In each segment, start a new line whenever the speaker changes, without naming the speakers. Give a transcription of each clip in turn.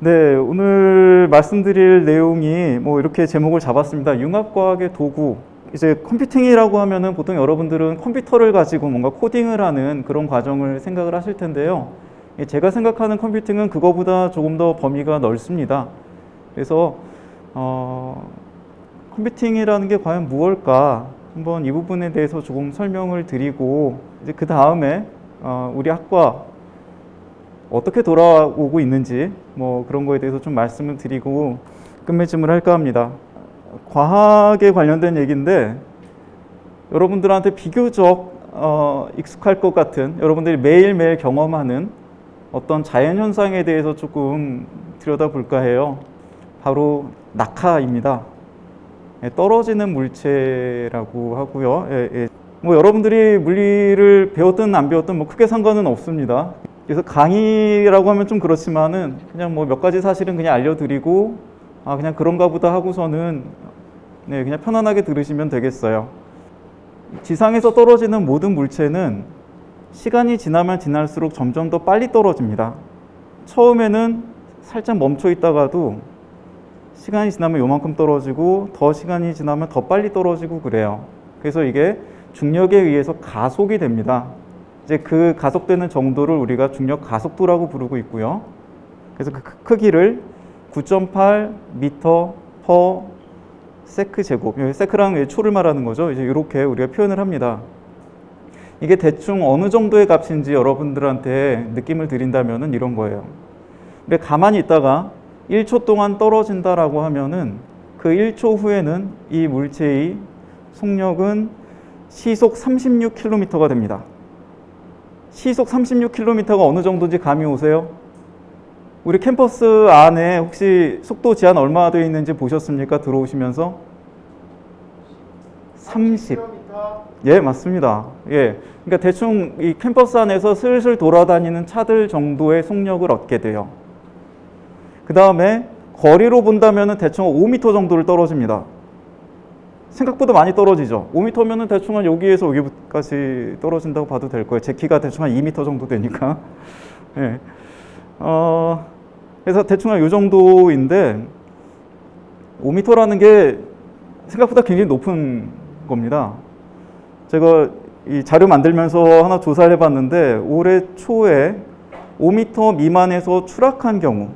네, 오늘 말씀드릴 내용이 뭐 이렇게 제목을 잡았습니다. 융합과학의 도구. 이제 컴퓨팅이라고 하면은 보통 여러분들은 컴퓨터를 가지고 뭔가 코딩을 하는 그런 과정을 생각을 하실 텐데요. 제가 생각하는 컴퓨팅은 그거보다 조금 더 범위가 넓습니다. 그래서 컴퓨팅이라는 게 과연 무엇일까? 한번 이 부분에 대해서 조금 설명을 드리고 이제 그 다음에 우리 학과 어떻게 돌아오고 있는지 뭐 그런 거에 대해서 좀 말씀을 드리고 끝맺음을 할까 합니다. 과학에 관련된 얘기인데 여러분들한테 비교적 익숙할 것 같은, 여러분들이 매일매일 경험하는 어떤 자연현상에 대해서 조금 들여다볼까 해요. 바로 낙하입니다. 떨어지는 물체라고 하고요. 뭐 여러분들이 물리를 배웠든 안 배웠든 뭐 크게 상관은 없습니다. 그래서 강의라고 하면 좀 그렇지만은 그냥 뭐 몇 가지 사실은 그냥 알려드리고 그냥 그런가 보다 하고서는 그냥 편안하게 들으시면 되겠어요. 지상에서 떨어지는 모든 물체는 시간이 지나면 지날수록 점점 더 빨리 떨어집니다. 처음에는 살짝 멈춰 있다가도 시간이 지나면 요만큼 떨어지고 더 시간이 지나면 더 빨리 떨어지고 그래요. 그래서 이게 중력에 의해서 가속이 됩니다. 이제 그 가속되는 정도를 우리가 중력 가속도라고 부르고 있고요. 그래서 그 크기를 9.8 미터 퍼 세크 제곱, 세크랑 초를 말하는 거죠. 이제 이렇게 우리가 표현을 합니다. 이게 대충 어느 정도의 값인지 여러분들한테 느낌을 드린다면은 이런 거예요. 근데 가만히 있다가 1초 동안 떨어진다라고 하면은 그 1초 후에는 이 물체의 속력은 시속 36km가 됩니다. 시속 36km가 어느 정도인지 감이 오세요? 우리 캠퍼스 안에 혹시 속도 제한 얼마 되어 있는지 보셨습니까? 들어오시면서? 30. 예, 맞습니다. 예. 그러니까 대충 이 캠퍼스 안에서 슬슬 돌아다니는 차들 정도의 속력을 얻게 돼요. 그 다음에 거리로 본다면 대충 5m 정도를 떨어집니다. 생각보다 많이 떨어지죠. 5m면은 대충 한 여기에서 여기까지 떨어진다고 봐도 될 거예요. 제 키가 대충 한 2m 정도 되니까. 예. 그래서 대충 한 이 정도인데 5m라는 게 생각보다 굉장히 높은 겁니다. 제가 이 자료 만들면서 하나 조사를 해봤는데 올해 초에 5m 미만에서 추락한 경우,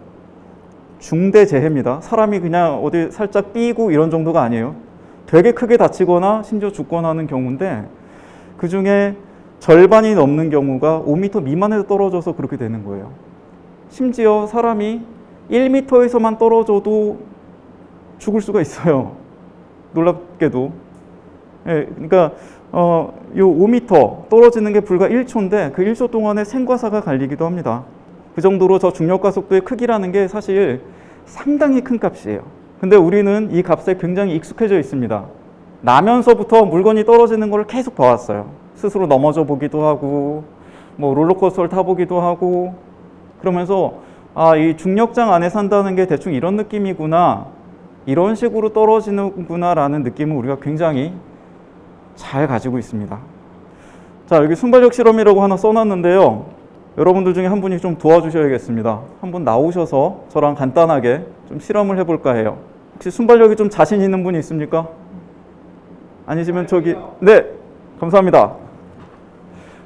중대재해입니다. 사람이 그냥 어디 살짝 삐고 이런 정도가 아니에요. 되게 크게 다치거나 심지어 죽거나 하는 경우인데 그 중에 절반이 넘는 경우가 5m 미만에서 떨어져서 그렇게 되는 거예요. 심지어 사람이 1m에서만 떨어져도 죽을 수가 있어요. 놀랍게도. 예, 그러니까 요 5m 떨어지는 게 불과 1초인데 그 1초 동안에 생과 사가 갈리기도 합니다. 그 정도로 저 중력가속도의 크기라는 게 사실 상당히 큰 값이에요. 근데 우리는 이 값에 굉장히 익숙해져 있습니다. 나면서부터 물건이 떨어지는 걸 계속 봐왔어요. 스스로 넘어져 보기도 하고 뭐 롤러코스터를 타보기도 하고 그러면서 이 중력장 안에 산다는 게 대충 이런 느낌이구나, 이런 식으로 떨어지는구나 라는 느낌을 우리가 굉장히 잘 가지고 있습니다. 자, 여기 순발력 실험이라고 하나 써놨는데요. 여러분들 중에 한 분이 좀 도와주셔야겠습니다. 한분 나오셔서 저랑 간단하게 좀 실험을 해볼까 해요. 혹시 순발력이 좀 자신 있는 분이 있습니까? 아니시면 저기, 네, 감사합니다.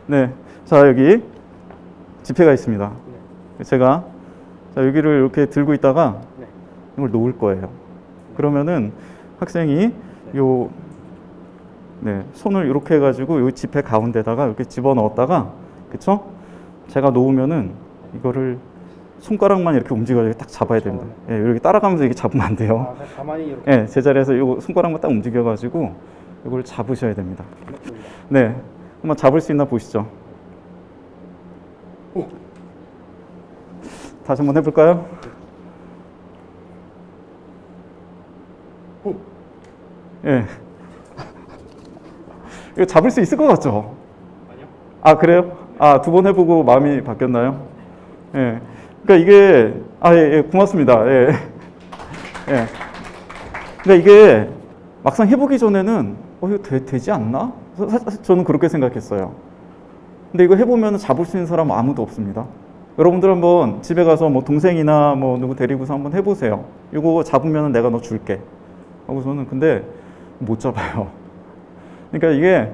네, 자, 여기 지폐가 있습니다. 제가 여기를 이렇게 들고 있다가 이걸 놓을 거예요. 그러면은 학생이 손을 이렇게 해가지고 이 지폐 가운데다가 이렇게 집어넣었다가, 그쵸? 제가 놓으면은 이거를 손가락만 이렇게 움직여서 딱 잡아야 됩니다. 예, 이렇게 따라가면서 이렇게 잡으면 안 돼요.
가만히 이렇게.
예, 제자리에서 이 손가락만 딱 움직여가지고 이걸 잡으셔야 됩니다. 네, 한번 잡을 수 있나 보시죠.
오.
다시 한번 해볼까요?
오.
예. 이거 잡을 수 있을 것 같죠?
아니요.
아, 그래요? 두 번 해보고 마음이 바뀌었나요? 예. 그러니까 이게, 예, 고맙습니다. 예. 예. 그러니까 이게 막상 해보기 전에는, 이거 되지 않나? 사실 저는 그렇게 생각했어요. 근데 이거 해보면 잡을 수 있는 사람은 아무도 없습니다. 여러분들 한번 집에 가서 뭐 동생이나 뭐 누구 데리고서 한번 해보세요. 이거 잡으면 내가 너 줄게 하고서는 근데 못 잡아요. 그러니까 이게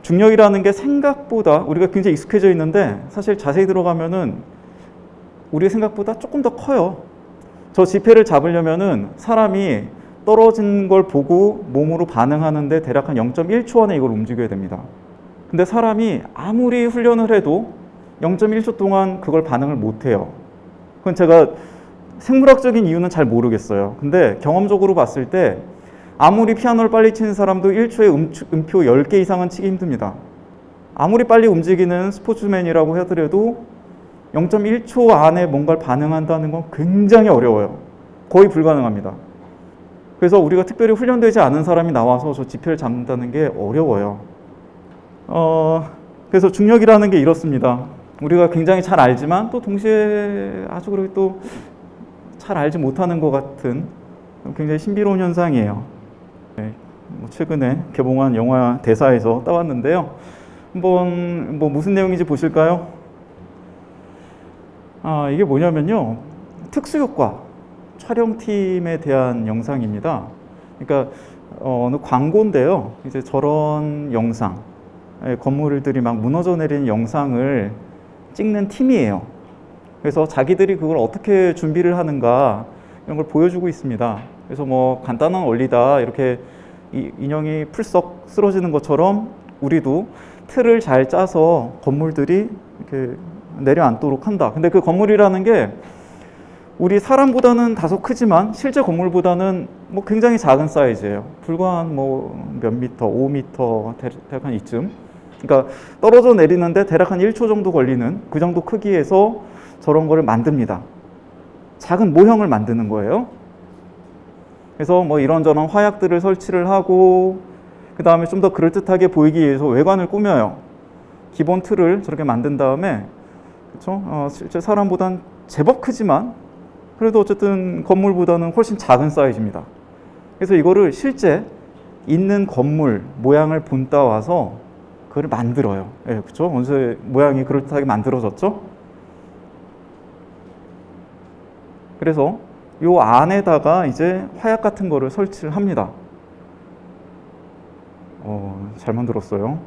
중력이라는 게 생각보다 우리가 굉장히 익숙해져 있는데 사실 자세히 들어가면은 우리 생각보다 조금 더 커요. 저 지폐를 잡으려면은 사람이 떨어진 걸 보고 몸으로 반응하는데 대략 한 0.1초 안에 이걸 움직여야 됩니다. 근데 사람이 아무리 훈련을 해도 0.1초 동안 그걸 반응을 못 해요. 그건 제가 생물학적인 이유는 잘 모르겠어요. 근데 경험적으로 봤을 때 아무리 피아노를 빨리 치는 사람도 1초에 음표 10개 이상은 치기 힘듭니다. 아무리 빨리 움직이는 스포츠맨이라고 하더라도 0.1초 안에 뭔가를 반응한다는 건 굉장히 어려워요. 거의 불가능합니다. 그래서 우리가 특별히 훈련되지 않은 사람이 나와서 저 지폐를 잡는다는 게 어려워요. 그래서 중력이라는 게 이렇습니다. 우리가 굉장히 잘 알지만 또 동시에 아주 그렇게 또 잘 알지 못하는 것 같은 굉장히 신비로운 현상이에요. 네, 최근에 개봉한 영화 대사에서 따왔는데요. 한번 뭐 무슨 내용인지 보실까요? 이게 뭐냐면요. 특수효과, 촬영팀에 대한 영상입니다. 그러니까 어느 광고인데요. 이제 저런 영상, 건물들이 막 무너져 내리는 영상을 찍는 팀이에요. 그래서 자기들이 그걸 어떻게 준비를 하는가 이런 걸 보여주고 있습니다. 그래서 뭐 간단한 원리다 이렇게 인형이 풀썩 쓰러지는 것처럼 우리도 틀을 잘 짜서 건물들이 이렇게 내려앉도록 한다. 근데 그 건물이라는 게 우리 사람보다는 다소 크지만 실제 건물보다는 뭐 굉장히 작은 사이즈예요. 불과 한 뭐 몇 미터, 5미터 대략 한 이쯤. 그러니까 떨어져 내리는데 대략 한 1초 정도 걸리는 그 정도 크기에서 저런 거를 만듭니다. 작은 모형을 만드는 거예요. 그래서 뭐 이런저런 화약들을 설치를 하고 그 다음에 좀 더 그럴듯하게 보이기 위해서 외관을 꾸며요. 기본 틀을 저렇게 만든 다음에 그렇죠? 실제 사람보단 제법 크지만 그래도 어쨌든 건물보다는 훨씬 작은 사이즈입니다. 그래서 이거를 실제 있는 건물 모양을 본따 와서 그걸 만들어요. 예, 그렇죠? 언제 모양이 그럴듯하게 만들어졌죠? 그래서 요 안에다가 이제 화약 같은 거를 설치를 합니다. 잘 만들었어요.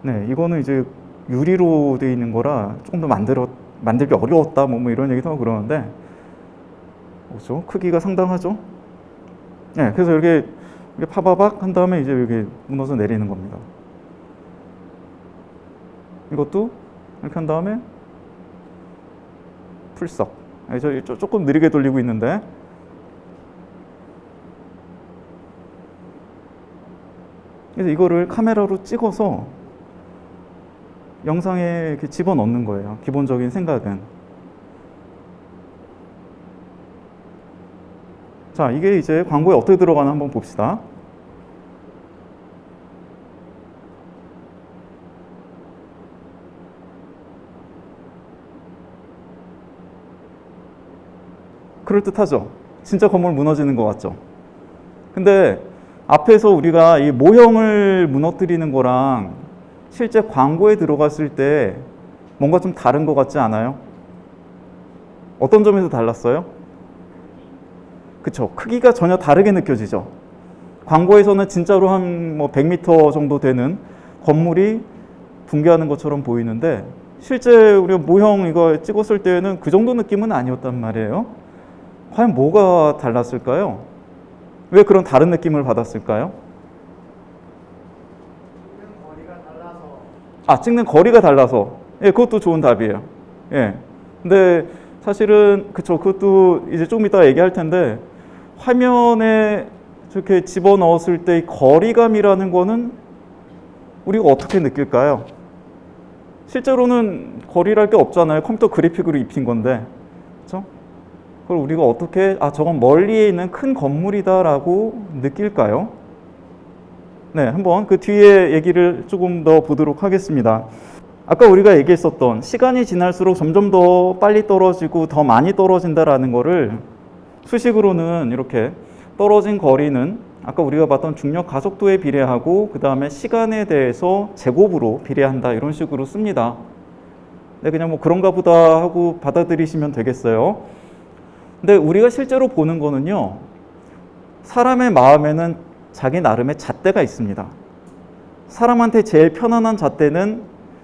네, 이거는 이제 유리로 되어 있는 거라 조금 더 만들기 어려웠다 뭐 이런 얘기도 하고 그러는데 그렇죠? 크기가 상당하죠? 네, 그래서 이렇게 파바박 한 다음에 이제 이렇게 무너져 내리는 겁니다. 이것도 이렇게 한 다음에 풀썩. 저 조금 느리게 돌리고 있는데 그래서 이거를 카메라로 찍어서 영상에 이렇게 집어넣는 거예요. 기본적인 생각은. 자, 이게 이제 광고에 어떻게 들어가나 한번 봅시다. 그럴듯하죠? 진짜 건물 무너지는 것 같죠? 근데 앞에서 우리가 이 모형을 무너뜨리는 거랑 실제 광고에 들어갔을 때 뭔가 좀 다른 것 같지 않아요? 어떤 점에서 달랐어요? 그쵸? 크기가 전혀 다르게 느껴지죠? 광고에서는 진짜로 한 뭐 100m 정도 되는 건물이 붕괴하는 것처럼 보이는데 실제 우리가 모형 이거 찍었을 때는 그 정도 느낌은 아니었단 말이에요. 과연 뭐가 달랐을까요? 왜 그런 다른 느낌을 받았을까요? 찍는 거리가 달라서. 예, 그것도 좋은 답이에요. 예. 근데 사실은 그쵸, 그것도 이제 조금 이따 얘기할 텐데 화면에 저렇게 집어넣었을 때 거리감이라는 거는 우리가 어떻게 느낄까요? 실제로는 거리랄 게 없잖아요. 컴퓨터 그래픽으로 입힌 건데. 그렇죠? 그걸 우리가 어떻게 저건 멀리에 있는 큰 건물이다라고 느낄까요? 네, 한번 그 뒤에 얘기를 조금 더 보도록 하겠습니다. 아까 우리가 얘기했었던 시간이 지날수록 점점 더 빨리 떨어지고 더 많이 떨어진다라는 거를 수식으로는 이렇게 떨어진 거리는 아까 우리가 봤던 중력 가속도에 비례하고 그 다음에 시간에 대해서 제곱으로 비례한다 이런 식으로 씁니다. 네, 그냥 뭐 그런가 보다 하고 받아들이시면 되겠어요. 근데 우리가 실제로 보는 거는요, 사람의 마음에는 자기 나름의 잣대가 있습니다. 사람한테 제일 편안한 잣대는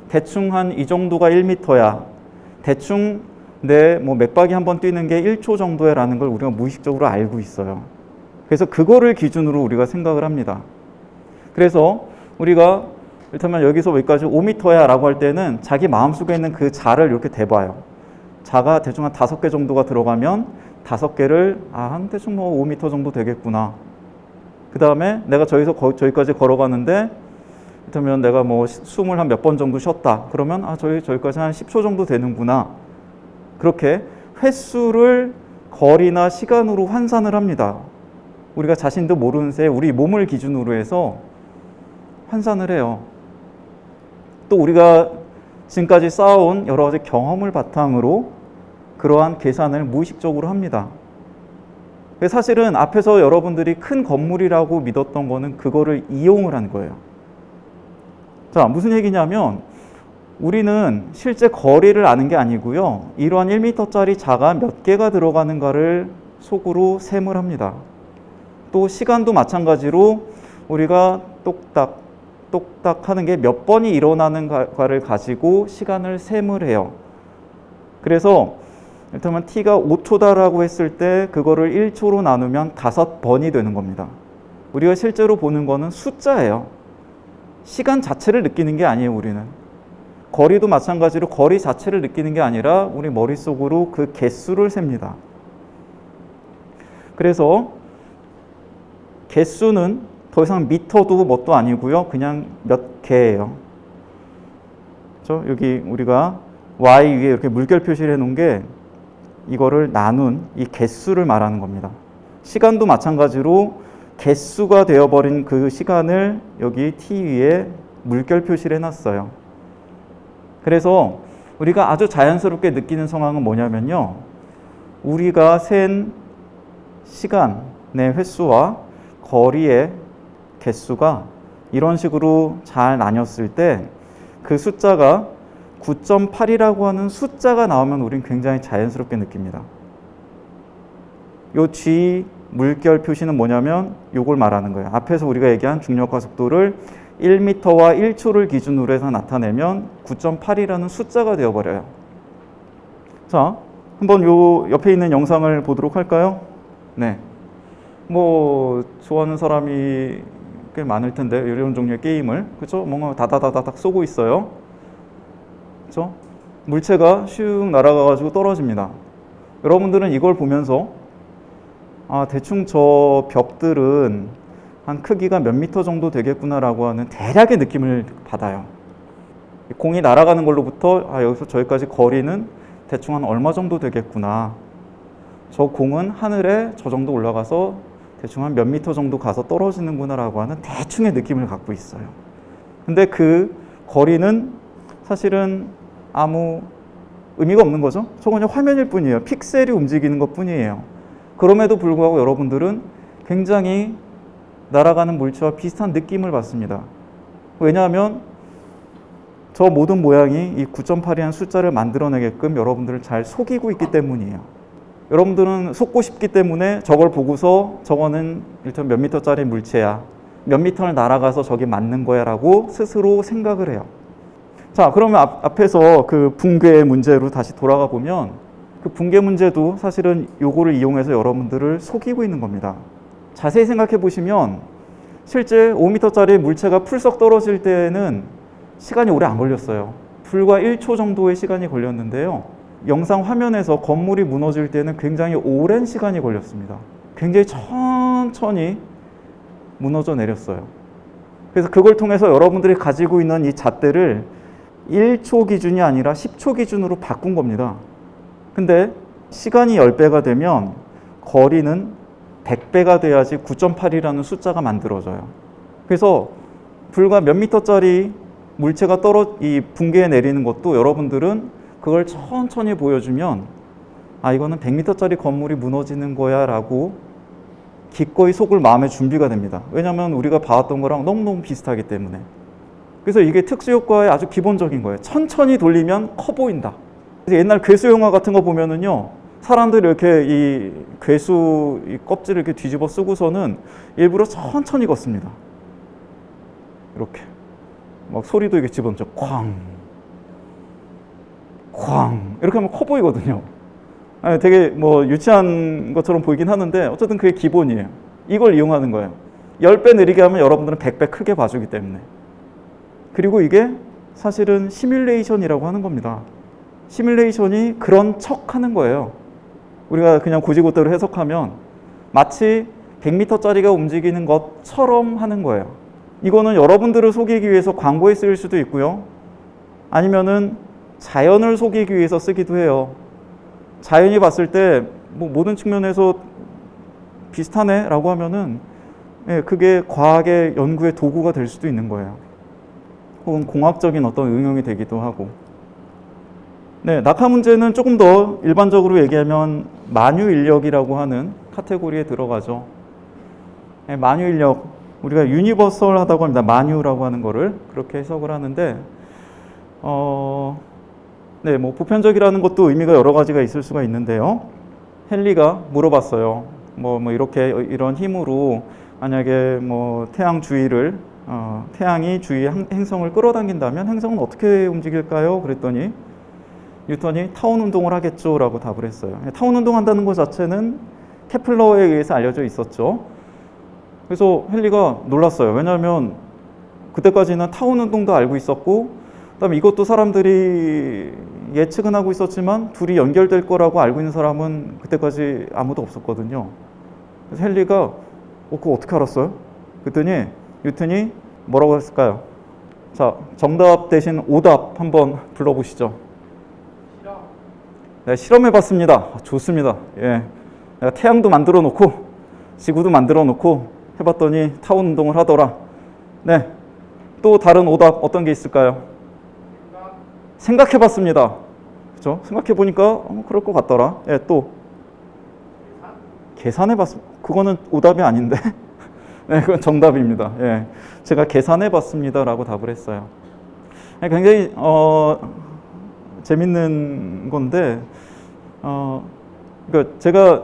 대충 한 이 정도가 1m야. 대충 내 뭐 맥박이 한번 뛰는 게 1초 정도야라는 걸 우리가 무의식적으로 알고 있어요. 그래서 그거를 기준으로 우리가 생각을 합니다. 그래서 우리가 이를테면 여기서 여기까지 5m야 라고 할 때는 자기 마음속에 있는 그 자를 이렇게 대봐요. 자가 대충 한 5개 정도가 들어가면 5개를 한 대충 뭐 5m 정도 되겠구나. 그 다음에 내가 저기까지 걸어가는데 이를테면 내가 뭐 숨을 한 몇 번 정도 쉬었다. 그러면 저기까지 한 10초 정도 되는구나. 그렇게 횟수를 거리나 시간으로 환산을 합니다. 우리가 자신도 모르는 새 우리 몸을 기준으로 해서 환산을 해요. 또 우리가 지금까지 쌓아온 여러 가지 경험을 바탕으로 그러한 계산을 무의식적으로 합니다. 사실은 앞에서 여러분들이 큰 건물이라고 믿었던 거는 그거를 이용을 한 거예요. 자, 무슨 얘기냐면 우리는 실제 거리를 아는 게 아니고요. 이러한 1m짜리 자가 몇 개가 들어가는가를 속으로 셈을 합니다. 또 시간도 마찬가지로 우리가 똑딱 똑딱 하는 게 몇 번이 일어나는가를 가지고 시간을 셈을 해요. 그래서 일단 t가 5초다라고 했을 때 그거를 1초로 나누면 5번이 되는 겁니다. 우리가 실제로 보는 거는 숫자예요. 시간 자체를 느끼는 게 아니에요, 우리는. 거리도 마찬가지로 거리 자체를 느끼는 게 아니라 우리 머릿속으로 그 개수를 셉니다. 그래서 개수는 더 이상 미터도 뭣도 아니고요. 그냥 몇 개예요. 그렇죠? 여기 우리가 y 위에 이렇게 물결 표시를 해놓은 게 이거를 나눈 이 개수를 말하는 겁니다. 시간도 마찬가지로 개수가 되어버린 그 시간을 여기 t 위에 물결 표시를 해놨어요. 그래서 우리가 아주 자연스럽게 느끼는 상황은 뭐냐면요. 우리가 센 시간의 횟수와 거리의 개수가 이런 식으로 잘 나뉘었을 때 그 숫자가 9.8이라고 하는 숫자가 나오면 우린 굉장히 자연스럽게 느낍니다. 요 G 물결 표시는 뭐냐면 요걸 말하는 거예요. 앞에서 우리가 얘기한 중력과 속도를 1m와 1초를 기준으로 해서 나타내면 9.8이라는 숫자가 되어버려요. 자, 한번 요 옆에 있는 영상을 보도록 할까요? 네. 뭐 좋아하는 사람이 꽤 많을 텐데 이런 종류의 게임을, 그렇죠? 뭔가 다다다닥 쏘고 있어요. 그렇죠? 물체가 슉 날아가가지고 떨어집니다. 여러분들은 이걸 보면서 대충 저 벽들은 한 크기가 몇 미터 정도 되겠구나라고 하는 대략의 느낌을 받아요. 공이 날아가는 걸로부터 여기서 저기까지 거리는 대충 한 얼마 정도 되겠구나. 저 공은 하늘에 저 정도 올라가서 대충 한 몇 미터 정도 가서 떨어지는구나라고 하는 대충의 느낌을 갖고 있어요. 근데 그 거리는 사실은 아무 의미가 없는 거죠. 저건 그냥 화면일 뿐이에요. 픽셀이 움직이는 것 뿐이에요. 그럼에도 불구하고 여러분들은 굉장히 날아가는 물체와 비슷한 느낌을 받습니다. 왜냐하면 저 모든 모양이 이 9.8이라는 숫자를 만들어내게끔 여러분들을 잘 속이고 있기 때문이에요. 여러분들은 속고 싶기 때문에 저걸 보고서 저거는 일단 몇 미터짜리 물체야, 몇 미터를 날아가서 저게 맞는 거야 라고 스스로 생각을 해요. 자, 그러면 앞에서 그 붕괴의 문제로 다시 돌아가 보면 그 붕괴 문제도 사실은 요거를 이용해서 여러분들을 속이고 있는 겁니다. 자세히 생각해 보시면 실제 5m짜리 물체가 풀썩 떨어질 때는 시간이 오래 안 걸렸어요. 불과 1초 정도의 시간이 걸렸는데요. 영상 화면에서 건물이 무너질 때는 굉장히 오랜 시간이 걸렸습니다. 굉장히 천천히 무너져 내렸어요. 그래서 그걸 통해서 여러분들이 가지고 있는 이 잣대를 1초 기준이 아니라 10초 기준으로 바꾼 겁니다. 근데 시간이 10배가 되면 거리는 100배가 돼야지 9.8이라는 숫자가 만들어져요. 그래서 불과 몇 미터짜리 물체가 이 붕괴에 내리는 것도 여러분들은 그걸 천천히 보여주면 이거는 100m짜리 건물이 무너지는 거야 라고 기꺼이 속을 마음의 준비가 됩니다. 왜냐하면 우리가 봐왔던 거랑 너무너무 비슷하기 때문에. 그래서 이게 특수효과의 아주 기본적인 거예요. 천천히 돌리면 커 보인다. 그래서 옛날 괴수 영화 같은 거 보면은요, 사람들이 이렇게 이 괴수 이 껍질을 이렇게 뒤집어 쓰고서는 일부러 천천히 걷습니다. 이렇게. 막 소리도 이렇게 집어넣죠. 쾅. 쾅. 이렇게 하면 커 보이거든요. 아니, 되게 뭐 유치한 것처럼 보이긴 하는데 어쨌든 그게 기본이에요. 이걸 이용하는 거예요. 10배 느리게 하면 여러분들은 100배 크게 봐주기 때문에. 그리고 이게 사실은 시뮬레이션이라고 하는 겁니다. 시뮬레이션이 그런 척 하는 거예요. 우리가 그냥 고지고대로 해석하면 마치 100m짜리가 움직이는 것처럼 하는 거예요. 이거는 여러분들을 속이기 위해서 광고에 쓰일 수도 있고요. 아니면은 자연을 속이기 위해서 쓰기도 해요. 자연이 봤을 때 뭐 모든 측면에서 비슷하네 라고 하면은 그게 과학의 연구의 도구가 될 수도 있는 거예요. 혹은 공학적인 어떤 응용이 되기도 하고. 네, 낙하 문제는 조금 더 일반적으로 얘기하면 만유인력이라고 하는 카테고리에 들어가죠. 네, 만유인력, 우리가 유니버설하다고 합니다. 만유라고 하는 거를 그렇게 해석을 하는데, 네, 뭐 보편적이라는 것도 의미가 여러 가지가 있을 수가 있는데요. 헨리가 물어봤어요. 뭐 이렇게 이런 힘으로 만약에 뭐 태양 주위를 태양이 주위 행성을 끌어당긴다면 행성은 어떻게 움직일까요? 그랬더니 뉴턴이 타원 운동을 하겠죠라고 답을 했어요. 타원 운동한다는 것 자체는 케플러에 의해서 알려져 있었죠. 그래서 헨리가 놀랐어요. 왜냐하면 그때까지는 타원 운동도 알고 있었고, 그다음에 이것도 사람들이 예측은 하고 있었지만 둘이 연결될 거라고 알고 있는 사람은 그때까지 아무도 없었거든요. 그래서 헨리가 그거 어떻게 알았어요? 그랬더니 뉴턴이 뭐라고 했을까요? 자, 정답 대신 오답 한번 불러보시죠. 실험. 네, 실험해봤습니다. 좋습니다. 예, 내가 태양도 만들어 놓고 지구도 만들어 놓고 해봤더니 타원 운동을 하더라. 네, 또 다른 오답 어떤 게 있을까요? 생각해봤습니다. 그렇죠? 생각해보니까 그럴 것 같더라. 예, 또 계산해봤습니다. 그거는 오답이 아닌데. 네, 그건 정답입니다. 예, 제가 계산해봤습니다라고 답을 했어요. 굉장히 재밌는 건데, 그러니까 제가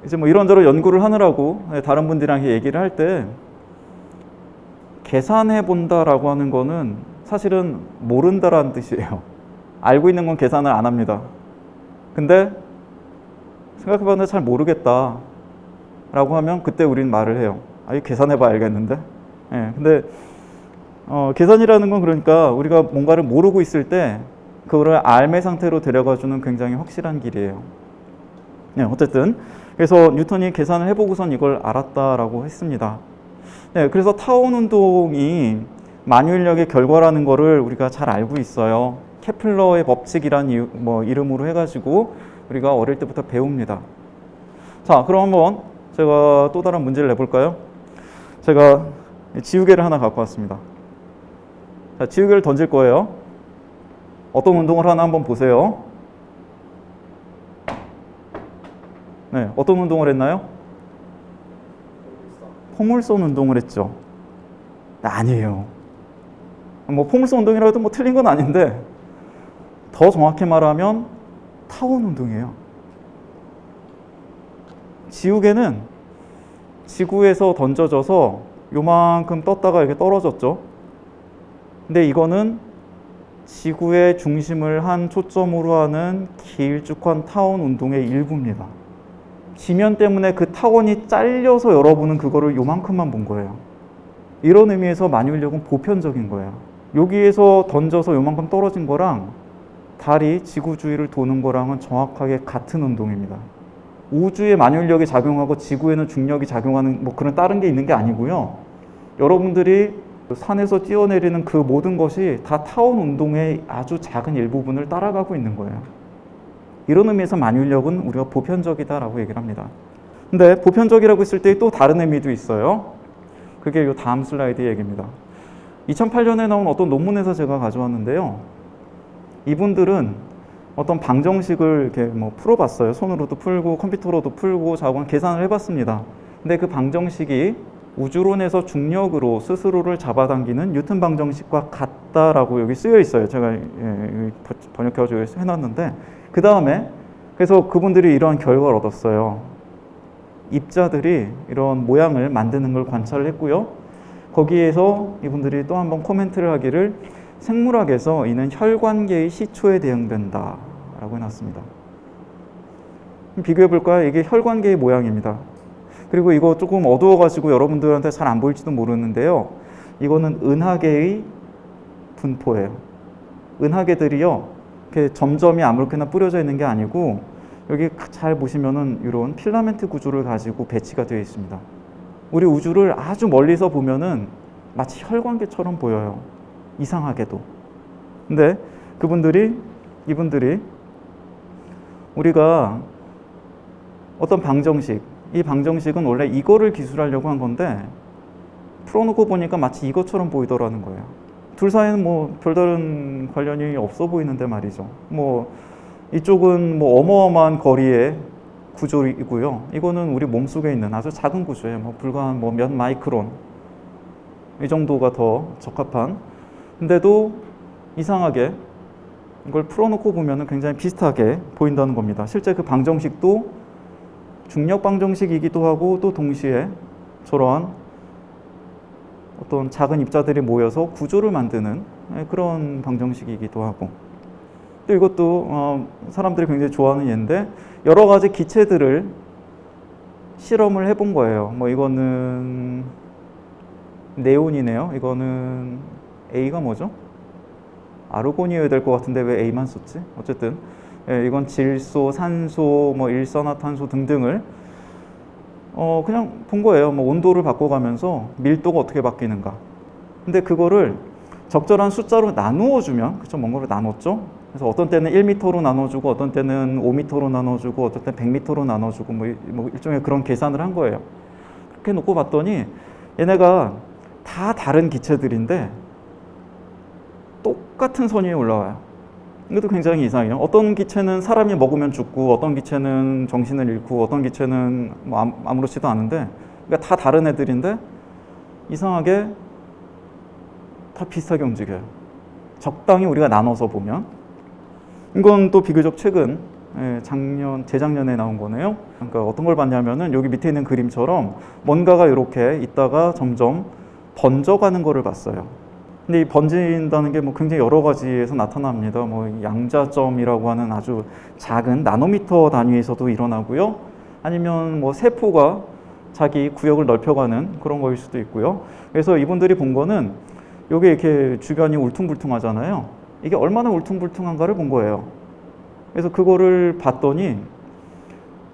이제 뭐 이런저런 연구를 하느라고 다른 분들이랑 얘기를 할 때 계산해본다라고 하는 거는 사실은 모른다라는 뜻이에요. 알고 있는 건 계산을 안 합니다. 근데 생각해봤는데 잘 모르겠다 라고 하면 그때 우리는 말을 해요. 이거 계산해봐야 알겠는데. 예, 근데 계산이라는 건 그러니까 우리가 뭔가를 모르고 있을 때 그거를 알매 상태로 데려가주는 굉장히 확실한 길이에요. 네, 어쨌든 그래서 뉴턴이 계산을 해보고선 이걸 알았다라고 했습니다. 네, 그래서 타원 운동이 만유인력의 결과라는 거를 우리가 잘 알고 있어요. 케플러의 법칙이란 이름으로 해가지고 우리가 어릴 때부터 배웁니다. 자, 그럼 한번 제가 또 다른 문제를 내볼까요? 제가 지우개를 하나 갖고 왔습니다. 자, 지우개를 던질 거예요. 어떤 운동을 하나 한번 보세요. 네, 어떤 운동을 했나요? 포물선 운동을 했죠. 아니에요. 뭐 포물선 운동이라고 해도 뭐 틀린 건 아닌데 더 정확히 말하면 타원 운동이에요. 지우개는 지구에서 던져져서 요만큼 떴다가 이렇게 떨어졌죠. 근데 이거는 지구의 중심을 한 초점으로 하는 길쭉한 타원 운동의 일부입니다. 지면 때문에 그 타원이 잘려서 여러분은 그거를 요만큼만 본 거예요. 이런 의미에서 만유인력은 보편적인 거예요. 여기에서 던져서 요만큼 떨어진 거랑 달이 지구 주위를 도는 거랑은 정확하게 같은 운동입니다. 우주에 만유인력이 작용하고 지구에는 중력이 작용하는 뭐 그런 다른 게 있는 게 아니고요. 여러분들이 산에서 뛰어내리는 그 모든 것이 다 타원 운동의 아주 작은 일부분을 따라가고 있는 거예요. 이런 의미에서 만유인력은 우리가 보편적이다라고 얘기를 합니다. 근데 보편적이라고 했을 때 또 다른 의미도 있어요. 그게 이 다음 슬라이드 얘기입니다. 2008년에 나온 어떤 논문에서 제가 가져왔는데요. 이분들은 어떤 방정식을 이렇게 뭐 풀어봤어요. 손으로도 풀고 컴퓨터로도 풀고 자고 계산을 해봤습니다. 근데 그 방정식이 우주론에서 중력으로 스스로를 잡아당기는 뉴턴 방정식과 같다라고 여기 쓰여 있어요. 제가 번역해가지고 해놨는데 그 다음에 그래서 그분들이 이러한 결과를 얻었어요. 입자들이 이런 모양을 만드는 걸 관찰을 했고요. 거기에서 이분들이 또 한 번 코멘트를 하기를 생물학에서 이는 혈관계의 시초에 대응된다 라고 해놨습니다. 비교해 볼까요? 이게 혈관계의 모양입니다. 그리고 이거 조금 어두워가지고 여러분들한테 잘 안 보일지도 모르는데요. 이거는 은하계의 분포예요. 은하계들이요, 이렇게 점점이 아무렇게나 뿌려져 있는 게 아니고 여기 잘 보시면은 이런 필라멘트 구조를 가지고 배치가 되어 있습니다. 우리 우주를 아주 멀리서 보면은 마치 혈관계처럼 보여요. 이상하게도. 근데 이분들이 우리가 어떤 방정식, 이 방정식은 원래 이거를 기술하려고 한 건데 풀어놓고 보니까 마치 이것처럼 보이더라는 거예요. 둘 사이는 뭐 별다른 관련이 없어 보이는데 말이죠. 뭐 이쪽은 뭐 어마어마한 거리의 구조이고요. 이거는 우리 몸속에 있는 아주 작은 구조예요. 뭐 불과 한 뭐 몇 마이크론 이 정도가 더 적합한. 근데도 이상하게 이걸 풀어놓고 보면 굉장히 비슷하게 보인다는 겁니다. 실제 그 방정식도 중력 방정식이기도 하고 또 동시에 저러한 어떤 작은 입자들이 모여서 구조를 만드는 그런 방정식이기도 하고, 또 이것도 사람들이 굉장히 좋아하는 예인데 여러 가지 기체들을 실험을 해본 거예요. 뭐 이거는 네온이네요. 이거는 A가 뭐죠? 아르곤이어야 될 것 같은데 왜 A만 썼지? 어쨌든 이건 질소, 산소, 뭐 일산화탄소 등등을 그냥 본 거예요. 뭐 온도를 바꿔가면서 밀도가 어떻게 바뀌는가. 근데 그거를 적절한 숫자로 나누어 주면, 그쵸, 뭔가를 나눴죠. 그래서 어떤 때는 1m로 나눠주고, 어떤 때는 5m로 나눠주고, 어떤 때는 100m로 나눠주고, 뭐 일종의 그런 계산을 한 거예요. 그렇게 놓고 봤더니 얘네가 다 다른 기체들인데 똑같은 선 위에 올라와요. 이것도 굉장히 이상해요. 어떤 기체는 사람이 먹으면 죽고, 어떤 기체는 정신을 잃고, 어떤 기체는 뭐 아무렇지도 않은데, 그러니까 다 다른 애들인데 이상하게 다 비슷하게 움직여요. 적당히 우리가 나눠서 보면. 이건 또 비교적 최근, 재작년에 나온 거네요. 그러니까 어떤 걸 봤냐면은 여기 밑에 있는 그림처럼 뭔가가 이렇게 있다가 점점 번져가는 거를 봤어요. 근데 이 번진다는 게 뭐 굉장히 여러 가지에서 나타납니다. 뭐 양자점이라고 하는 아주 작은 나노미터 단위에서도 일어나고요. 아니면 뭐 세포가 자기 구역을 넓혀가는 그런 거일 수도 있고요. 그래서 이분들이 본 거는 요게 이렇게 주변이 울퉁불퉁하잖아요. 이게 얼마나 울퉁불퉁한가를 본 거예요. 그래서 그거를 봤더니